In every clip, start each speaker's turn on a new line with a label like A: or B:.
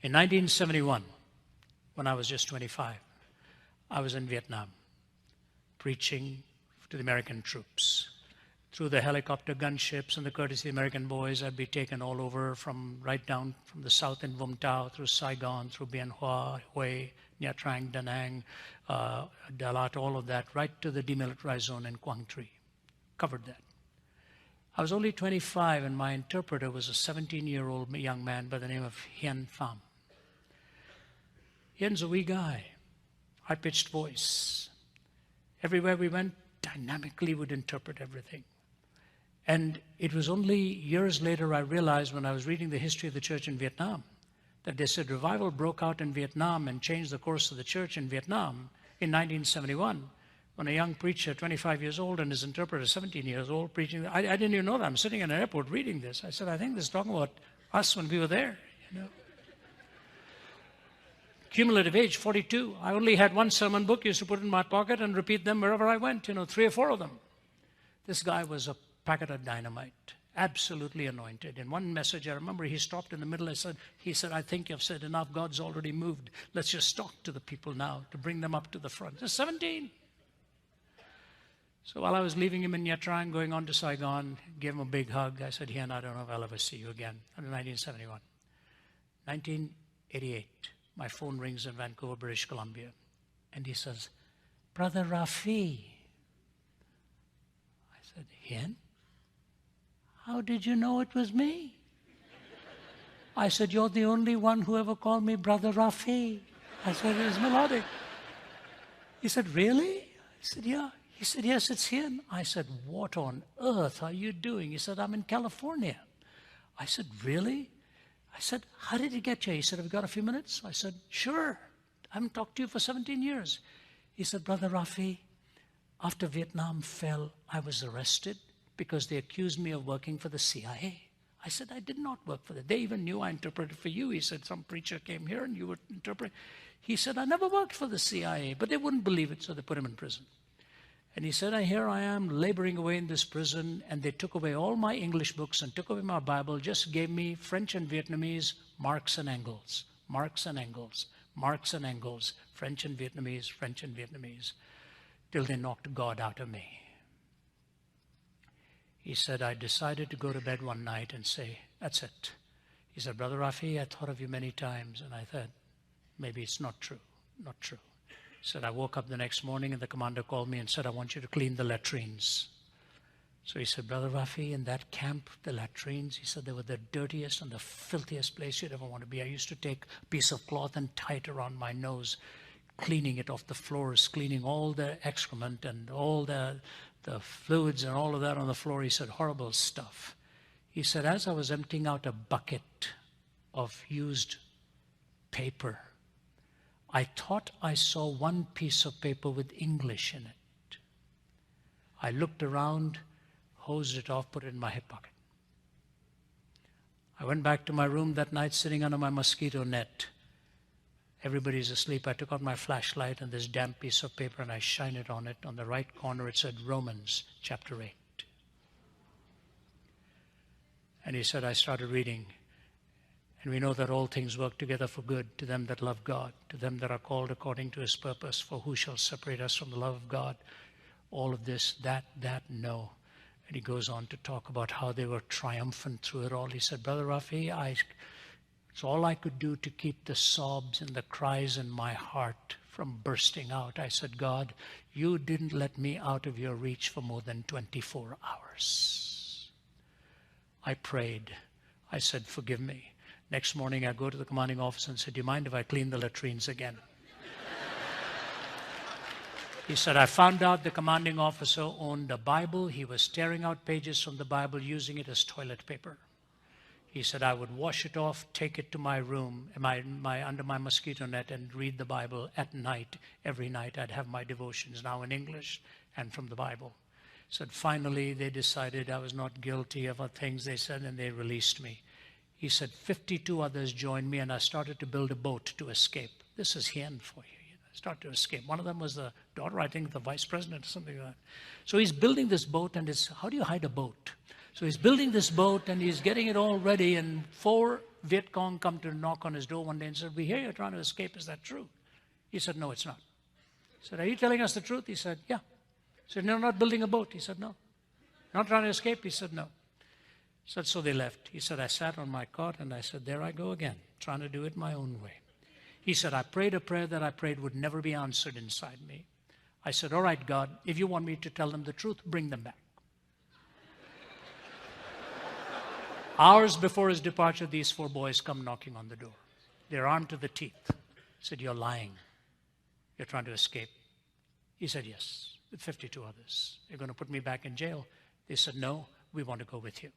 A: In 1971, when I was just 25, I was in Vietnam preaching to the American troops. Through the helicopter gunships and the courtesy of the American boys, I'd be taken all over from right down from the south in Vung Tau, through Saigon, through Bien Hoa, Hue, Nha Trang, Da Nang, Dalat, all of that, right to the demilitarized zone in Quang Tri. Covered that. I was only 25, and my interpreter was a 17-year-old young man by the name of Hien Pham. Hien's a wee guy, high-pitched voice. Everywhere we went, dynamically would interpret everything. And it was only years later I realized, when I was reading the history of the church in Vietnam, that they said revival broke out in Vietnam and changed the course of the church in Vietnam in 1971, when a young preacher, 25 years old, and his interpreter, 17 years old, preaching. I didn't even know that. I'm sitting in an airport reading this. I said, I think this is talking about us when we were there, you know. Cumulative age, 42. I only had one sermon book, used to put in my pocket and repeat them wherever I went, 3 or 4 of them. This guy was a packet of dynamite, absolutely anointed. In one message, I remember he stopped in the middle. He said, I think you've said enough. God's already moved. Let's just talk to the people now to bring them up to the front. Just 17. So while I was leaving him in Nha Trang, going on to Saigon, gave him a big hug. I said, Hien, I don't know if I'll ever see you again. In 1971. 1988, my phone rings in Vancouver, British Columbia. And he says, Brother Rafi. I said, Hien? How did you know it was me? I said, you're the only one who ever called me Brother Rafi. I said, it was melodic. He said, really? I said, yeah. He said, yes, it's Hien. I said, what on earth are you doing? He said, I'm in California. I said, really? I said, how did you get here? He said, have you got a few minutes? I said, sure. I haven't talked to you for 17 years. He said, Brother Rafi, after Vietnam fell, I was arrested because they accused me of working for the CIA. I said, I did not work for them. They even knew I interpreted for you. He said, some preacher came here and you would interpret. He said, I never worked for the CIA, but they wouldn't believe it, so they put him in prison. And he said, here I am laboring away in this prison, and they took away all my English books and took away my Bible, just gave me French and Vietnamese, Marx and Engels, Marx and Engels, Marx and Engels, French and Vietnamese, till they knocked God out of me. He said, I decided to go to bed one night and say, that's it. He said, Brother Rafi, I thought of you many times, and I thought, maybe it's not true, not true. He said, I woke up the next morning and the commander called me and said, I want you to clean the latrines. So he said, Brother Rafi, in that camp, the latrines, he said, they were the dirtiest and the filthiest place you'd ever want to be. I used to take a piece of cloth and tie it around my nose, cleaning it off the floors, cleaning all the excrement and all the fluids and all of that on the floor. He said, horrible stuff. He said, as I was emptying out a bucket of used paper, I thought I saw one piece of paper with English in it. I looked around, hosed it off, put it in my hip pocket. I went back to my room that night, sitting under my mosquito net. Everybody's asleep. I took out my flashlight and this damp piece of paper and I shine it on it. On the right corner it said Romans chapter 8. And he said, I started reading. And we know that all things work together for good to them that love God, to them that are called according to his purpose. For who shall separate us from the love of God? All of this, that, no. And he goes on to talk about how they were triumphant through it all. He said, Brother Rafi, it's all I could do to keep the sobs and the cries in my heart from bursting out. I said, God, you didn't let me out of your reach for more than 24 hours. I prayed. I said, forgive me. Next morning, I go to the commanding officer and said, do you mind if I clean the latrines again? He said, I found out the commanding officer owned a Bible. He was tearing out pages from the Bible, using it as toilet paper. He said, I would wash it off, take it to my room, under my mosquito net, and read the Bible at night. Every night I'd have my devotions, now in English and from the Bible. He said, finally, they decided I was not guilty of things they said, and they released me. He said, 52 others joined me, and I started to build a boat to escape. This is Hien for you. Start to escape. One of them was the daughter, I think, the vice president or something like that. So he's building this boat, and how do you hide a boat? So he's building this boat, and he's getting it all ready, and 4 Viet Cong come to knock on his door one day and said, "We hear you're trying to escape. Is that true?" He said, "No, it's not." I said, "Are you telling us the truth?" He said, "Yeah." I said, "You're not building a boat?" He said, "No." "Not trying to escape?" He said, "No." I said, "So they left." He said, "I sat on my cot and I said, there I go again, trying to do it my own way." He said, "I prayed a prayer that I prayed would never be answered inside me." I said, "All right, God, if you want me to tell them the truth, bring them back." Hours before his departure, these 4 boys come knocking on the door. They're armed to the teeth. I said, "You're lying. You're trying to escape." He said, "Yes, with 52 others. You're going to put me back in jail?" They said, "No, we want to go with you."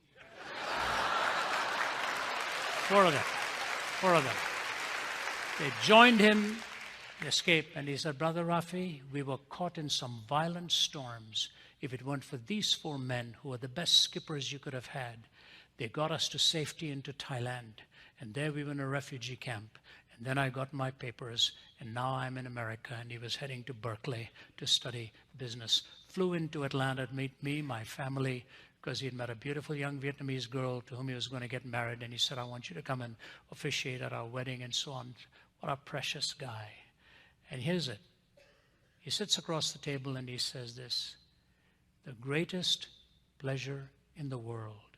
A: 4 of them. 4 of them. They joined him, escaped, and he said, "Brother Rafi, we were caught in some violent storms. If it weren't for these 4 men who were the best skippers you could have had, they got us to safety into Thailand. And there we were in a refugee camp. And then I got my papers, and now I'm in America." And he was heading to Berkeley to study business. Flew into Atlanta to meet me, my family, because he had met a beautiful young Vietnamese girl to whom he was going to get married. And he said, "I want you to come and officiate at our wedding," and so on. What a precious guy. And here's it. He sits across the table and he says this: "The greatest pleasure in the world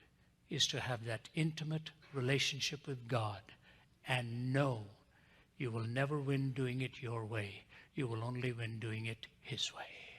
A: is to have that intimate relationship with God and know you will never win doing it your way. You will only win doing it His way."